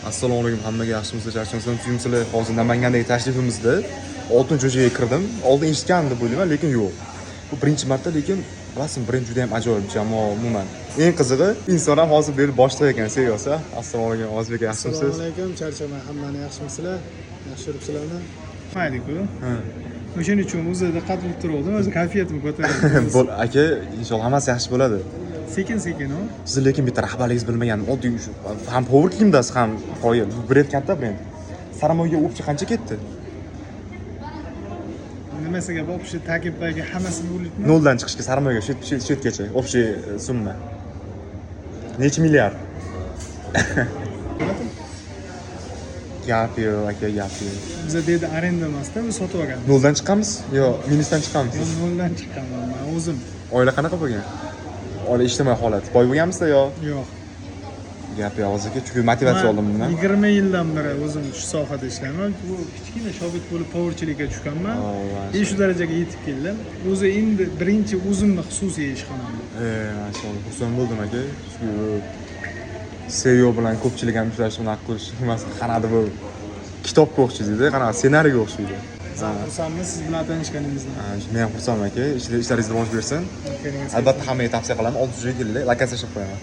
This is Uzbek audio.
Assalomu alaykum hammaga, yaxshimisiz, charchamasizlar? Tuyumchilar, hozir Namangandagi tashrifimizda Oltin Jo'jaga kirdim. Oldin eshitgandim deb o'ylayman, lekin yo'q. Bu birinchi marta, lekin bilasizmi, brend juda ham ajoyib jamoa umuman. Eng qizig'i, inson ham hozir berib boshliq ekan, seviyorsa. Assalomu alaykum, Ozbek, yaxshimisiz? Assalomu alaykum, charchaman, hammani yaxshimisizlar? Yaxshi yuribsizlarmi? Mayli-ku. Ha. O'shaning uchun o'zida qad bo'lib turgandim, o'zi kayfiyatimni ko'tarib. Bo'l, aka, inshaalloh hammasi yaxshi bo'ladi. Sekin-sekin, o. Siz lekin bitta rahbarligingiz bilmagan, oddiy ham power kiyimdasiz, ham qoyil. Bu brend katta brend. Saramoyga o'pchi qancha ketdi? Nimasiga bu o'sha ta'kidlarga hammasini bo'libmi? Noldan chiqishga Saramoyga shu yergacha общий summa. Necha milliard? Gapi yo'q, aka, gapi yo'q. Biza dedi arenda emasda, biz sotib olganmiz. Noldan chiqamiz yo minusdan chiqamiz? Men noldan chiqqanman, men o'zim. Oila qanaqa bo'lgan? Oila ijtimoiy holat. Boy bo'lganmisiz yo? Yo'q. Gap yo'q, hozirga chunki motivatsiya oldim bundan. 20 yildan beri o'zim shu sohada ishlayman. Bu kichkina shogird bo'lib powerchilikka tushganman. Shu darajaga yetib keldim. O'zi endi birinchi o'zimni xususiy ishxonamda. Mashalloh, xursand bo'ldim aka. CEO bilan ko'pchilik ham ishlash bunaqa qilish emas, qanaqadir bu kitobga o'xshaydi, qanaqa ssenariyga o'xshaydi. Xursandman siz bilan tanishganingizdan. Men ham xursandman aka. Ishlaringiz rivoj bersin. Albatta hammaga tavsiya qilaman. 6 keling, lokatsiya qilib qo'yaman.